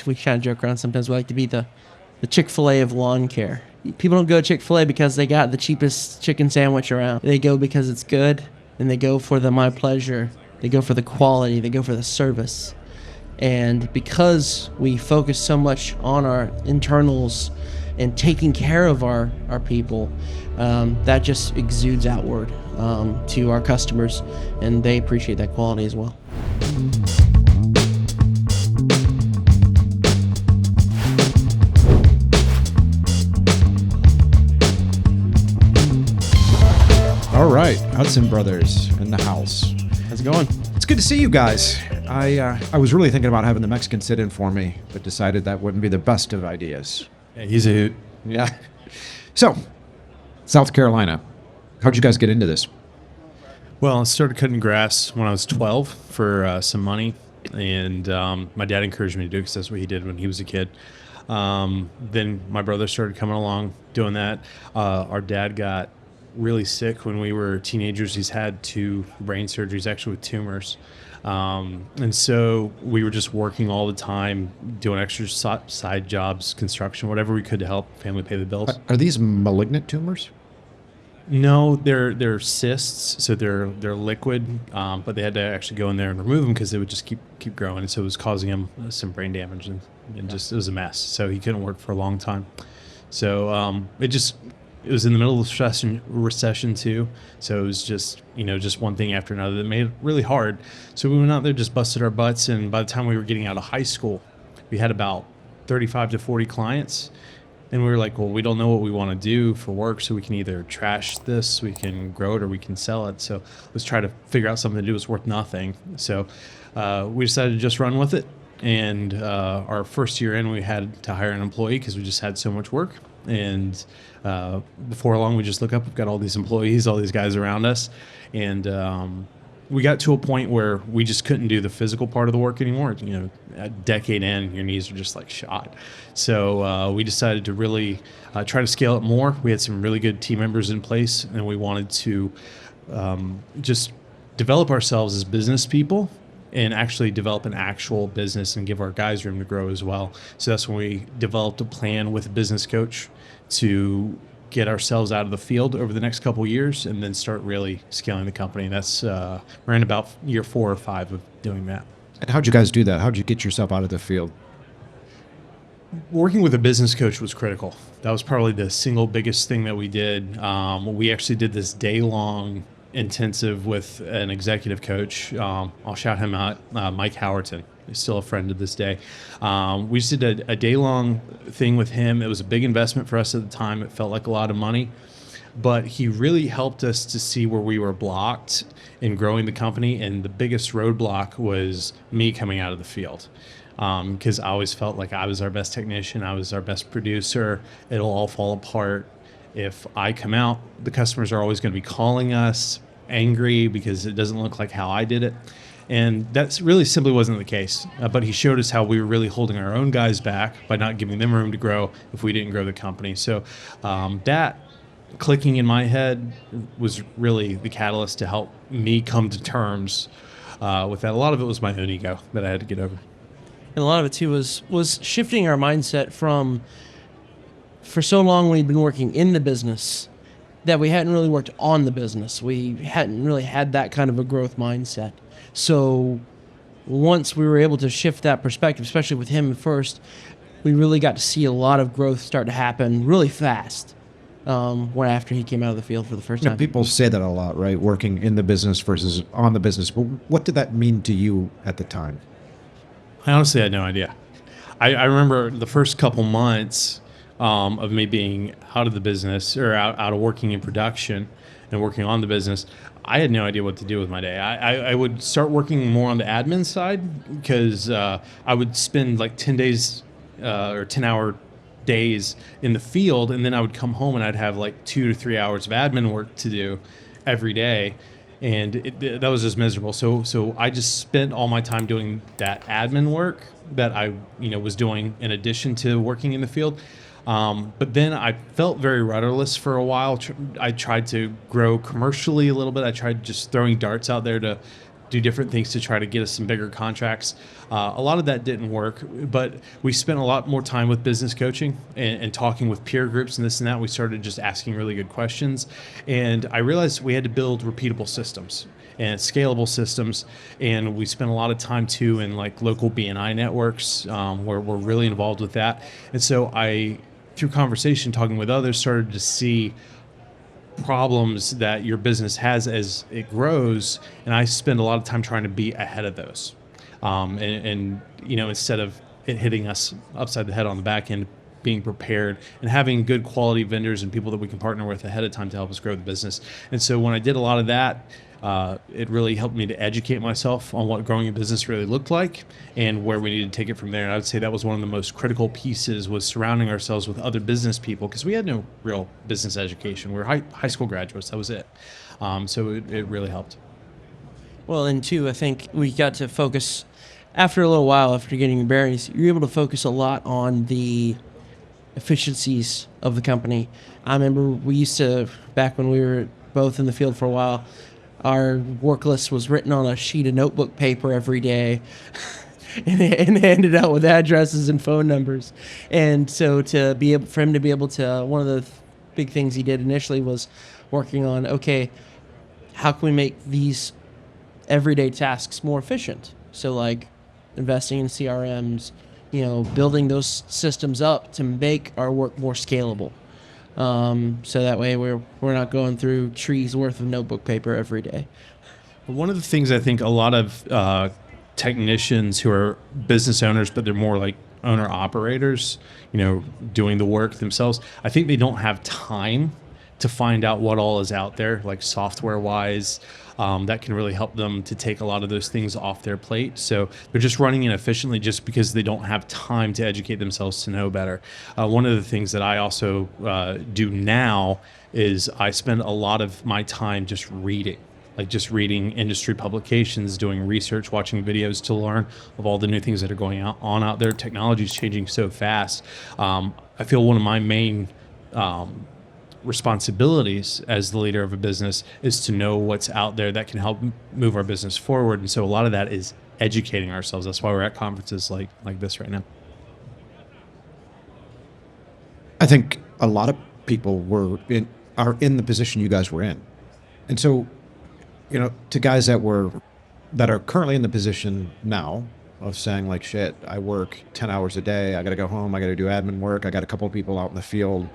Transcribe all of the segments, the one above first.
we kind of joke around sometimes. We like to be the Chick-fil-A of lawn care. People don't go to Chick-fil-A because they got the cheapest chicken sandwich around. They go because it's good, and they go for the my pleasure. They go for the quality. They go for the service. And because we focus so much on our internals and taking care of our people, that just exudes outward to our customers, and they appreciate that quality as well. All right, Hudson Brothers in the house. How's it going? It's good to see you guys. I was really thinking about having the Mexican sit in for me, but decided that wouldn't be the best of ideas. Yeah, he's a hoot. Yeah. So, South Carolina. How'd you guys get into this? Well, I started cutting grass when I was 12 for some money, and my dad encouraged me to do it because that's what he did when he was a kid. Then my brother started coming along doing that. Our dad got really sick when we were teenagers. He's had 2 brain surgeries, actually with tumors. And so we were just working all the time, doing extra side jobs, construction, whatever we could to help family pay the bills. Are these malignant tumors? No, they're cysts, so they're liquid, but they had to actually go in there and remove them because they would just keep growing, and so it was causing him some brain damage, and just it was a mess. So he couldn't work for a long time. So it was in the middle of recession too, so it was just one thing after another that made it really hard. So we went out there, just busted our butts, and by the time we were getting out of high school, we had about 35 to 40 clients. And we were like, well, we don't know what we want to do for work, so we can either trash this, we can grow it, or we can sell it. So let's try to figure out something to do that's worth nothing. So we decided to just run with it. And our first year in, we had to hire an employee because we just had so much work. And before long, we just look up, we've got all these employees, all these guys around us. And we got to a point where we just couldn't do the physical part of the work anymore. A decade in, your knees are just like shot. So we decided to really try to scale it more. We had some really good team members in place, and we wanted to just develop ourselves as business people and actually develop an actual business and give our guys room to grow as well. So that's when we developed a plan with a business coach to get ourselves out of the field over the next couple of years and then start really scaling the company. And that's we're in about year 4 or 5 of doing that. And how'd you guys do that? How'd you get yourself out of the field? Working with a business coach was critical. That was probably the single biggest thing that we did. We actually did this day-long intensive with an executive coach. I'll shout him out, Mike Howerton. He's still a friend to this day. We just did a day-long thing with him. It was a big investment for us at the time. It felt like a lot of money. But he really helped us to see where we were blocked in growing the company. And the biggest roadblock was me coming out of the field. Because I always felt like I was our best technician. I was our best producer. It'll all fall apart. If I come out, the customers are always going to be calling us angry because it doesn't look like how I did it. And that really simply wasn't the case. But he showed us how we were really holding our own guys back by not giving them room to grow if we didn't grow the company. So that clicking in my head was really the catalyst to help me come to terms with that. A lot of it was my own ego that I had to get over. And a lot of it too was shifting our mindset from, for so long we'd been working in the business that we hadn't really worked on the business. We hadn't really had that kind of a growth mindset. So once we were able to shift that perspective, especially with him first, we really got to see a lot of growth start to happen really fast when after he came out of the field for the first time. People say that a lot, right? Working in the business versus on the business. But what did that mean to you at the time? I honestly had no idea. I remember the first couple months of me being out of the business or out of working in production and working on the business. I had no idea what to do with my day. I would start working more on the admin side because I would spend like 10 days or 10-hour days in the field, and then I would come home and I'd have like 2 to 3 hours of admin work to do every day. And that was just miserable. So I just spent all my time doing that admin work that I was doing in addition to working in the field. But then I felt very rudderless for a while. I tried to grow commercially a little bit. I tried just throwing darts out there to do different things to try to get us some bigger contracts. A lot of that didn't work, but we spent a lot more time with business coaching and talking with peer groups and this and that. We started just asking really good questions. And I realized we had to build repeatable systems and scalable systems. And we spent a lot of time too in like local BNI networks, where we're really involved with that. And so I, through conversation, talking with others, started to see problems that your business has as it grows, and I spend a lot of time trying to be ahead of those. And instead of it hitting us upside the head on the back end, being prepared and having good quality vendors and people that we can partner with ahead of time to help us grow the business. And so when I did a lot of that, it really helped me to educate myself on what growing a business really looked like and where we needed to take it from there. And I would say that was one of the most critical pieces, was surrounding ourselves with other business people, because we had no real business education. We were high school graduates. That was it. So it really helped. Well, and two, I think we got to focus after a little while, after getting your bearings, you're able to focus a lot on the efficiencies of the company. I remember we used to, back when we were both in the field for a while, our work list was written on a sheet of notebook paper every day and they ended out with addresses and phone numbers. And so for him to be able to, one of the big things he did initially was working on, okay, how can we make these everyday tasks more efficient? So like investing in CRMs, building those systems up to make our work more scalable. So that way we're not going through trees worth of notebook paper every day. One of the things I think a lot of technicians who are business owners, but they're more like owner operators, doing the work themselves, I think they don't have time to find out what all is out there, like software wise, that can really help them to take a lot of those things off their plate. So they're just running inefficiently just because they don't have time to educate themselves to know better. One of the things that I also do now is I spend a lot of my time just reading. Like just reading industry publications, doing research, watching videos to learn of all the new things that are going on out there. Technology is changing so fast. I feel one of my main responsibilities as the leader of a business is to know what's out there that can help move our business forward. And so a lot of that is educating ourselves. That's why we're at conferences like this right now. I think a lot of people are in the position you guys were in. And so, to guys that are currently in the position now of saying like, shit, I work 10 hours a day. I got to go home. I got to do admin work. I got a couple of people out in the field.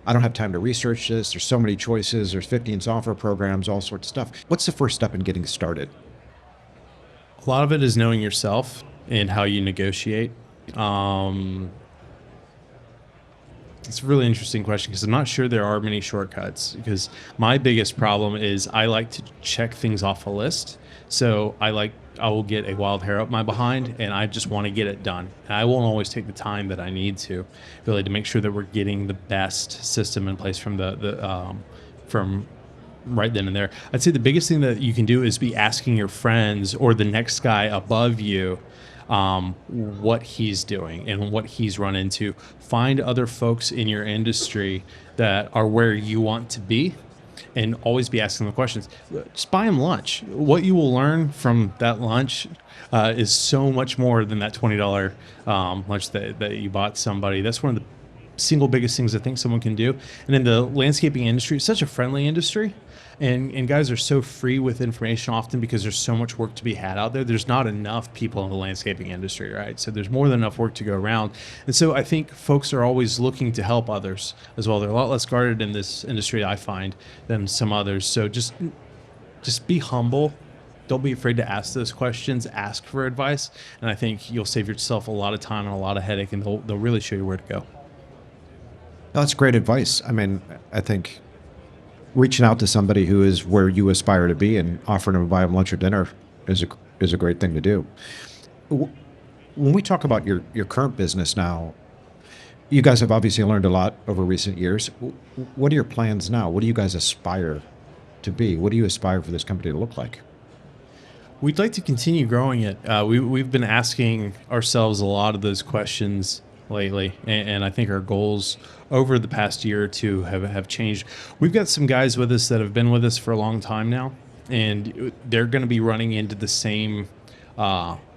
I don't have time to research this. There's so many choices. There's 15 software programs, all sorts of stuff. What's the first step in getting started? A lot of it is knowing yourself and how you negotiate. It's a really interesting question because I'm not sure there are many shortcuts, because my biggest problem is I like to check things off a list. So I will get a wild hair up my behind and I just want to get it done. And I won't always take the time that I need to really to make sure that we're getting the best system in place from from right then and there. I'd say the biggest thing that you can do is be asking your friends or the next guy above you what he's doing and what he's run into. Find other folks in your industry that are where you want to be, and always be asking them questions. Just buy them lunch. What you will learn from that lunch is so much more than that $20 lunch that you bought somebody. That's one of the single biggest things I think someone can do. And in the landscaping industry, it's such a friendly industry. And guys are so free with information often because there's so much work to be had out there. There's not enough people in the landscaping industry, right? So there's more than enough work to go around. And so I think folks are always looking to help others as well. They're a lot less guarded in this industry, I find, than some others. So just be humble. Don't be afraid to ask those questions. Ask for advice. And I think you'll save yourself a lot of time and a lot of headache, and they'll really show you where to go. That's great advice. I mean, I think reaching out to somebody who is where you aspire to be and offering them to buy them lunch or dinner is a great thing to do. When we talk about your current business now, you guys have obviously learned a lot over recent years. What are your plans now? What do you guys aspire to be? What do you aspire for this company to look like? We'd like to continue growing it. We've been asking ourselves a lot of those questions lately, and I think our goals over the past year or two have changed. We've got some guys with us that have been with us for a long time now, and they're going to be running into the same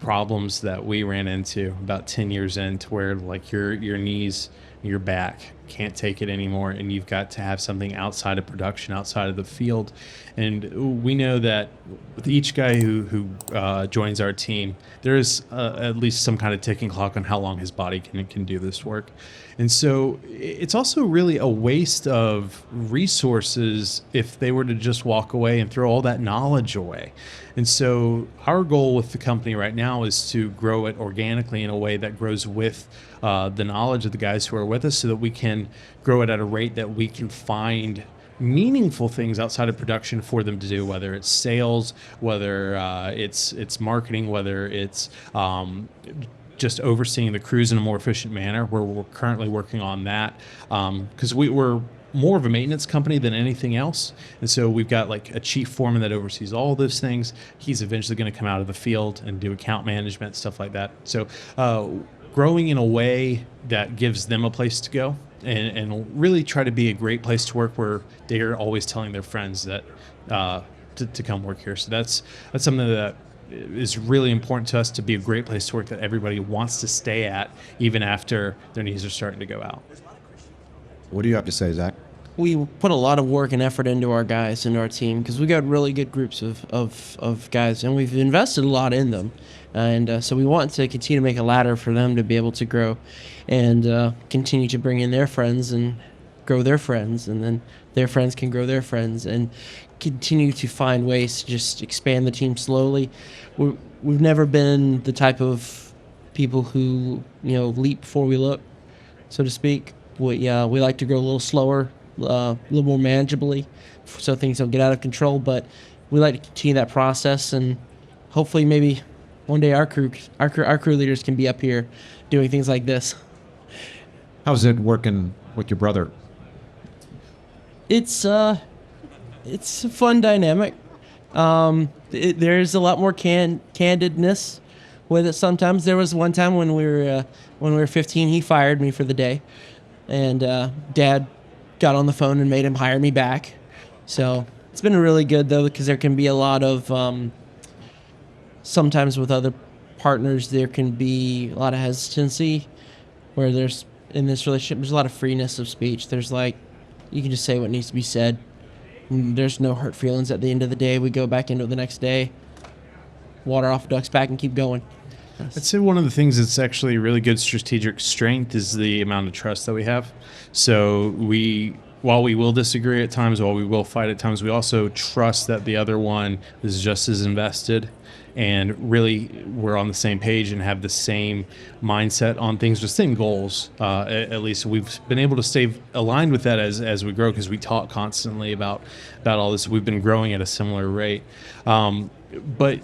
problems that we ran into about 10 years in, to where like your knees, your back can't take it anymore, and you've got to have something outside of production, outside of the field. And we know that with each guy who joins our team, there is at least some kind of ticking clock on how long his body can do this work. And so it's also really a waste of resources if they were to just walk away and throw all that knowledge away. And so our goal with the company right now is to grow it organically in a way that grows with the knowledge of the guys who are with us, so that we can grow it at a rate that we can find meaningful things outside of production for them to do, whether it's sales, whether it's marketing, whether it's just overseeing the crews in a more efficient manner, where we're currently working on that, because we're more of a maintenance company than anything else. And so we've got like a chief foreman that oversees all those things. He's eventually going to come out of the field and do account management, stuff like that. So growing in a way that gives them a place to go, and really try to be a great place to work, where they're always telling their friends that to come work here. So that's something that is really important to us, to be a great place to work that everybody wants to stay at, even after their knees are starting to go out. What do you have to say, Zach? We put a lot of work and effort into our guys, into our team, because we got really good groups of guys, and we've invested a lot in them. And so we want to continue to make a ladder for them to be able to grow, and continue to bring in their friends and grow their friends, and then their friends can grow their friends, and continue to find ways to just expand the team slowly. We've never been the type of people who, leap before we look, so to speak. We like to grow a little slower, a little more manageably, so things don't get out of control. But we like to continue that process, and hopefully maybe one day our crew leaders can be up here doing things like this. How's it working with your brother? It's a fun dynamic. There's a lot more candidness with it. Sometimes there was one time when we were 15, he fired me for the day. And Dad got on the phone and made him hire me back. So it's been really good, though, because there can be a lot of, sometimes with other partners, there can be a lot of hesitancy, where in this relationship, there's a lot of freeness of speech. There's you can just say what needs to be said. There's no hurt feelings at the end of the day. We go back into it the next day, water off a duck's back, and keep going. I'd say one of the things that's actually really good strategic strength is the amount of trust that we have. So while we will disagree at times, while we will fight at times, we also trust that the other one is just as invested, and really we're on the same page and have the same mindset on things, the same goals. At least we've been able to stay aligned with that as we grow, because we talk constantly about all this. We've been growing at a similar rate. But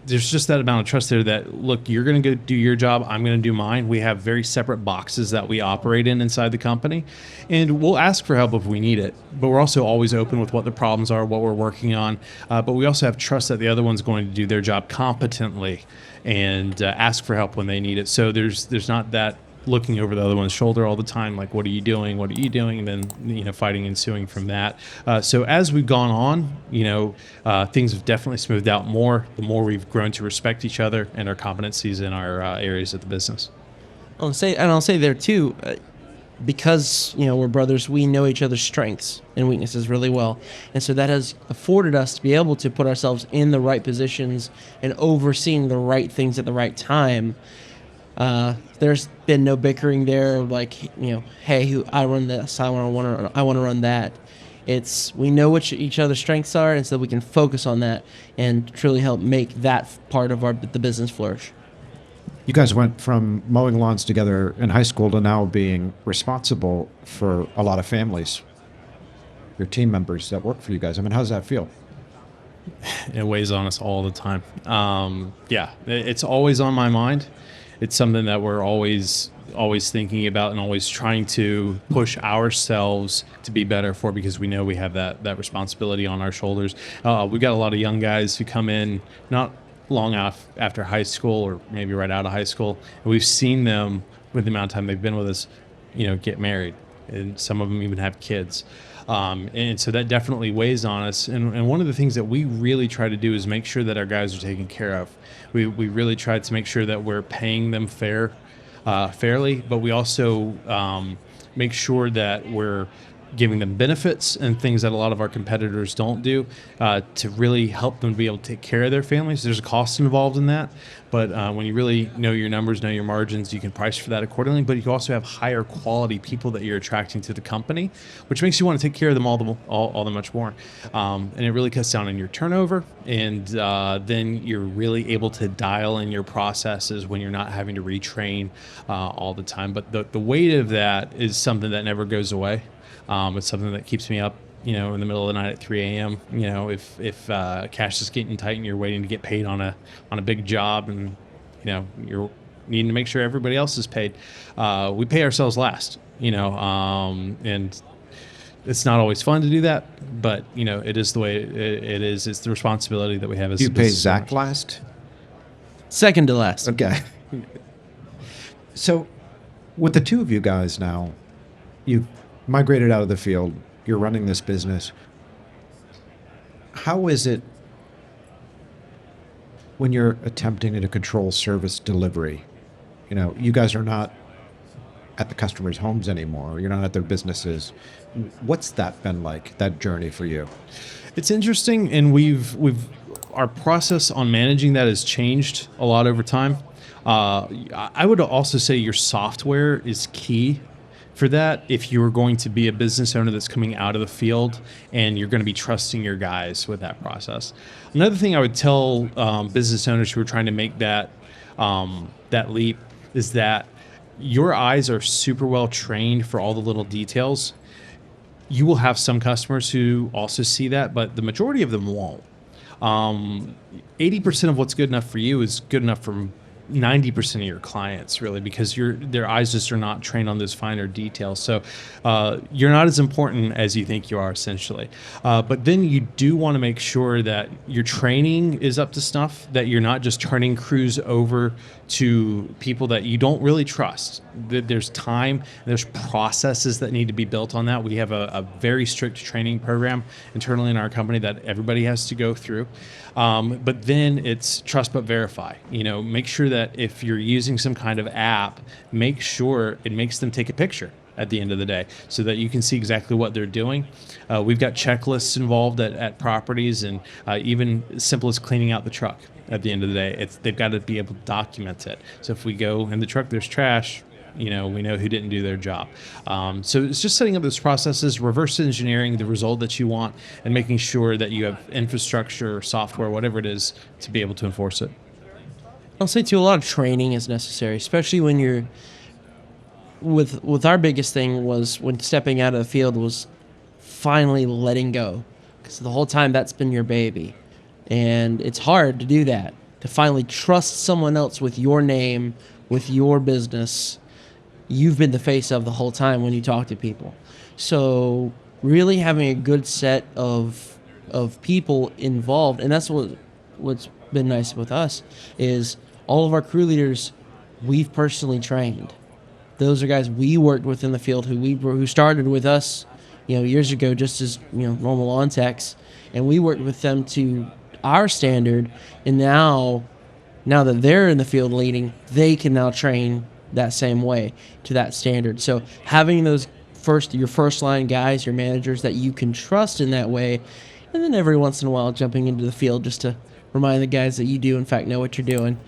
there's just that amount of trust there that, look, you're going to go do your job, I'm going to do mine. We have very separate boxes that we operate inside the company, and we'll ask for help if we need it. But we're also always open with what the problems are, what we're working on. But we also have trust that the other one's going to do their job competently, and ask for help when they need it. So there's not that looking over the other one's shoulder all the time, like, what are you doing? What are you doing? And then, fighting ensuing from that. So as we've gone on, things have definitely smoothed out more, the more we've grown to respect each other and our competencies in our areas of the business. I'll say there too, because, we're brothers, we know each other's strengths and weaknesses really well. And so that has afforded us to be able to put ourselves in the right positions and overseeing the right things at the right time. There's been no bickering there, hey, I run this, I want to run that. It's, we know what each other's strengths are, and so we can focus on that and truly help make that part of the business flourish. You guys went from mowing lawns together in high school to now being responsible for a lot of families, your team members that work for you guys. I mean, how does that feel? It weighs on us all the time. It's always on my mind. It's something that we're always thinking about and always trying to push ourselves to be better for, because we know we have that responsibility on our shoulders. We've got a lot of young guys who come in not long after high school, or maybe right out of high school, and we've seen them, with the amount of time they've been with us, get married, and some of them even have kids. And so that definitely weighs on us. And one of the things that we really try to do is make sure that our guys are taken care of. We really try to make sure that we're paying them fairly, but we also make sure that we're giving them benefits and things that a lot of our competitors don't do to really help them be able to take care of their families. There's a cost involved in that, but when you really know your numbers, know your margins, you can price for that accordingly. But you also have higher quality people that you're attracting to the company, which makes you want to take care of them all the much more. And it really cuts down on your turnover, and then you're really able to dial in your processes when you're not having to retrain all the time. But the weight of that is something that never goes away. It's something that keeps me up, in the middle of the night at 3 a.m. If cash is getting tight and you're waiting to get paid on a big job, and you're needing to make sure everybody else is paid, we pay ourselves last. And it's not always fun to do that, but it is the way it is. It's the responsibility that we have as. Do you a pay business Zach owners. last? Second to last. Okay. So, with the two of you guys now, you've migrated out of the field. You're running this business. How is it when you're attempting to control service delivery? You guys are not at the customers' homes anymore. You're not at their businesses. What's that been like, that journey for you? It's interesting, and our process on managing that has changed a lot over time. I would also say your software is key for that. If you're going to be a business owner that's coming out of the field and you're going to be trusting your guys with that process. Another thing I would tell business owners who are trying to make that leap is that your eyes are super well trained for all the little details. You will have some customers who also see that, but the majority of them won't. 80% of what's good enough for you is good enough for 90% of your clients, really, because their eyes just are not trained on those finer details. So you're not as important as you think you are, essentially. But then you do want to make sure that your training is up to snuff, that you're not just turning crews over to people that you don't really trust. There's time, there's processes that need to be built on that. We have a very strict training program internally in our company that everybody has to go through. But then it's trust but verify. Make sure that if you're using some kind of app, make sure it makes them take a picture at the end of the day so that you can see exactly what they're doing. We've got checklists involved at properties, and even as simple as cleaning out the truck at the end of the day. They've got to be able to document it. So if we go in the truck, there's trash, we know who didn't do their job. So it's just setting up those processes, reverse engineering the result that you want, and making sure that you have infrastructure, software, whatever it is, to be able to enforce it. I'll say too, a lot of training is necessary, especially when you're with our biggest thing was when stepping out of the field was finally letting go, because the whole time that's been your baby, and it's hard to do that, to finally trust someone else with your name, with your business. You've been the face of the whole time when you talk to people. So really having a good set of people involved, and that's what's been nice with us, is all of our crew leaders we've personally trained. Those are guys we worked with in the field who started with us, years ago, just as normal lawn techs, and we worked with them to our standard. And now that they're in the field leading, they can now train that same way to that standard. So having those your first line guys, your managers that you can trust in that way, and then every once in a while jumping into the field just to remind the guys that you do in fact know what you're doing.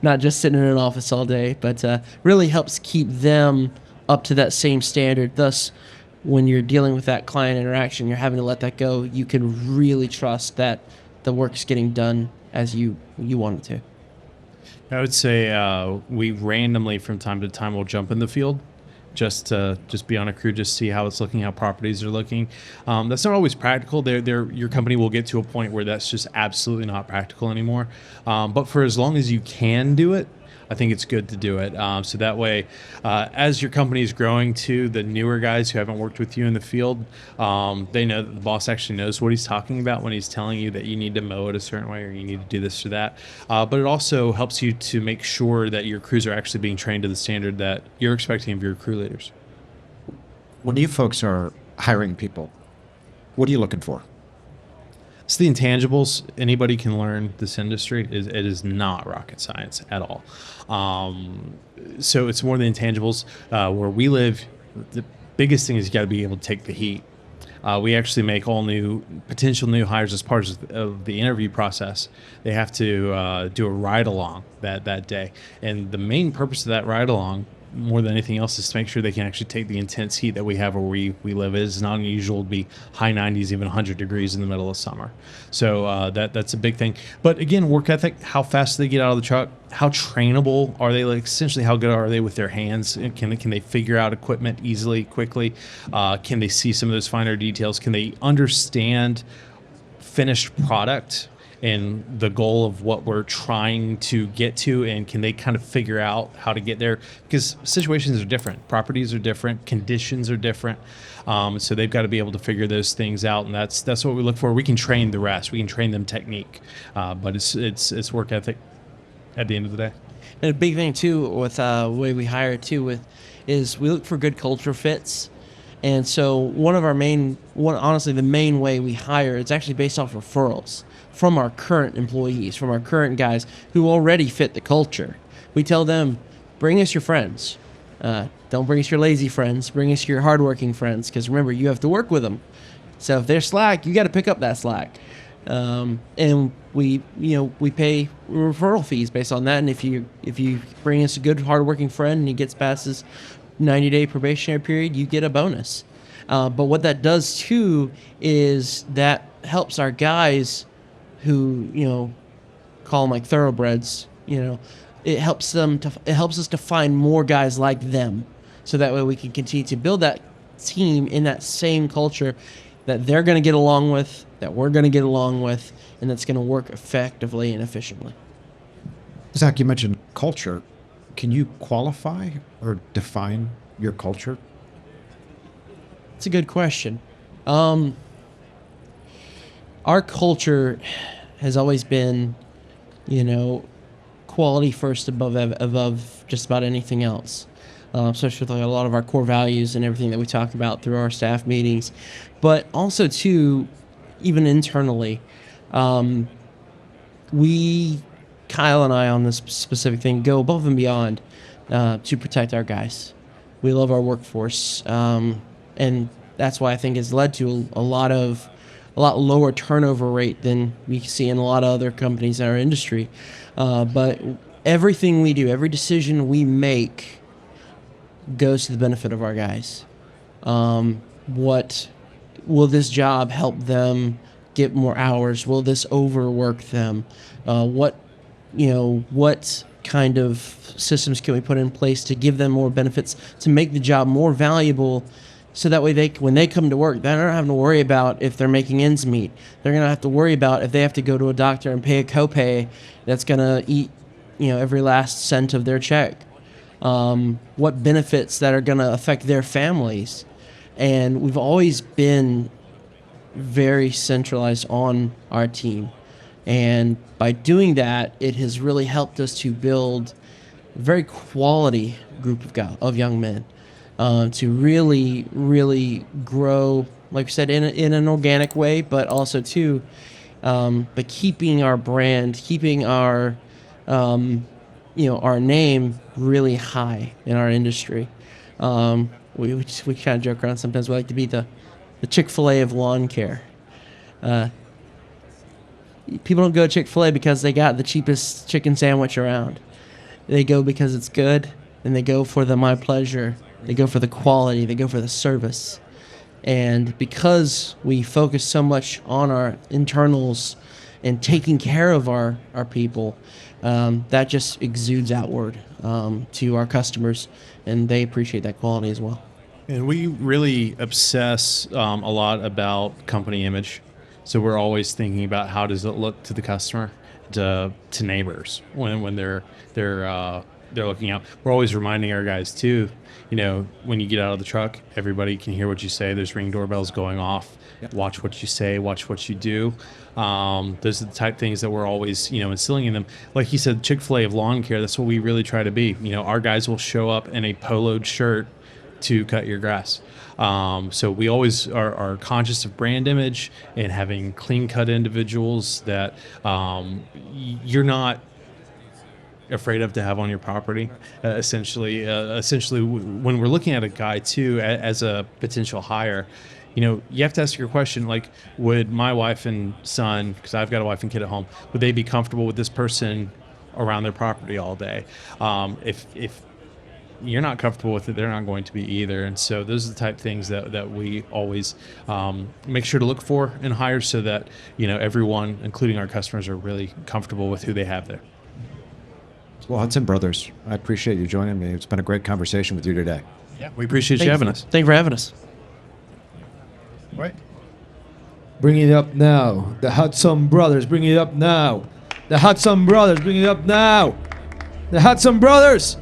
Not just sitting in an office all day, but really helps keep them up to that same standard. Thus, when you're dealing with that client interaction, you're having to let that go. You can really trust that the work's getting done as you want it to. I would say we randomly, from time to time, will jump in the field just be on a crew, just see how it's looking, how properties are looking. That's not always practical. Your company will get to a point where that's just absolutely not practical anymore. But for as long as you can do it, I think it's good to do it. So that way, as your company is growing too, the newer guys who haven't worked with you in the field, they know that the boss actually knows what he's talking about when he's telling you that you need to mow it a certain way or you need to do this or that. But it also helps you to make sure that your crews are actually being trained to the standard that you're expecting of your crew leaders. When you folks are hiring people, what are you looking for? It's the intangibles. Anybody can learn this industry. It is not rocket science at all. So it's more the intangibles. Where we live, the biggest thing is you got to be able to take the heat. We actually make all potential new hires as part of the interview process. They have to do a ride along that day, and the main purpose of that ride along, more than anything else, is to make sure they can actually take the intense heat that we have where we live. It is not unusual to be high 90s, even 100 degrees in the middle of summer. So that's a big thing. But again, work ethic, how fast do they get out of the truck, how trainable are they, like essentially how good are they with their hands? Can they figure out equipment easily, quickly? Can they see some of those finer details? Can they understand finished product and the goal of what we're trying to get to, and can they kind of figure out how to get there? Because situations are different, properties are different, conditions are different, so they've got to be able to figure those things out, and that's what we look for. We can train the rest, we can train them technique, but it's work ethic at the end of the day. And a big thing too with the way we hire too is we look for good culture fits. And so honestly, the main way we hire is actually based off referrals from our current employees, from our current guys who already fit the culture. We tell them, bring us your friends. Don't bring us your lazy friends. Bring us your hardworking friends, because remember, you have to work with them. So if they're slack, you got to pick up that slack. And we pay referral fees based on that. And if you bring us a good hardworking friend and he gets past his 90-day probationary period, you get a bonus. But what that does too is that helps our guys who call them like thoroughbreds. It helps us to find more guys like them, so that way we can continue to build that team in that same culture that they're going to get along with, that we're going to get along with, and that's going to work effectively and efficiently. Zach, you mentioned culture. Can you qualify or define your culture? It's a good question. Our culture has always been, quality first above just about anything else. Especially with like a lot of our core values and everything that we talk about through our staff meetings, but also too, even internally, Kyle and I on this specific thing go above and beyond to protect our guys. We love our workforce, and that's why I think it's led to a lot lower turnover rate than we see in a lot of other companies in our industry. But everything we do, every decision we make, goes to the benefit of our guys. What will this job help them get more hours? Will this overwork them? What kind of systems can we put in place to give them more benefits, to make the job more valuable, so that way when they come to work, they're not having to worry about if they're making ends meet. They're going to have to worry about if they have to go to a doctor and pay a copay that's going to eat every last cent of their check. What benefits that are going to affect their families. And we've always been very centralized on our team. And by doing that, it has really helped us to build a very quality group of young men, to really, really grow, like I said, in an organic way, but also too, but keeping our brand, keeping our our name really high in our industry. We kind of joke around sometimes. We like to be the Chick-fil-A of lawn care. People don't go to Chick-fil-A because they got the cheapest chicken sandwich around. They go because it's good, and they go for the my pleasure. They go for the quality. They go for the service. And because we focus so much on our internals and taking care of our people, that just exudes outward to our customers, and they appreciate that quality as well. And we really obsess a lot about company image. So we're always thinking about how does it look to the customer, to neighbors when they're looking out. We're always reminding our guys too, when you get out of the truck, everybody can hear what you say. There's Ring doorbells going off. Yep. Watch what you say, watch what you do. Those are the type things that we're always, instilling in them. Like you said, Chick-fil-A of lawn care, that's what we really try to be. Our guys will show up in a poloed shirt to cut your grass. So we always are conscious of brand image and having clean cut individuals that you're not afraid of to have on your property. Essentially, when we're looking at a guy too as a potential hire, you have to ask your question, like, would my wife and son, because I've got a wife and kid at home, would they be comfortable with this person around their property all day? If you're not comfortable with it, they're not going to be either. And so those are the type of things that we always make sure to look for in hires, so that everyone, including our customers, are really comfortable with who they have there. Well, Hudson Brothers, I appreciate you joining me. It's been a great conversation with you today. Yeah, we appreciate you having us. Thank you for having us. Right. Bring it up now. The Hudson Brothers, bring it up now. The Hudson Brothers, bring it up now. The Hudson Brothers.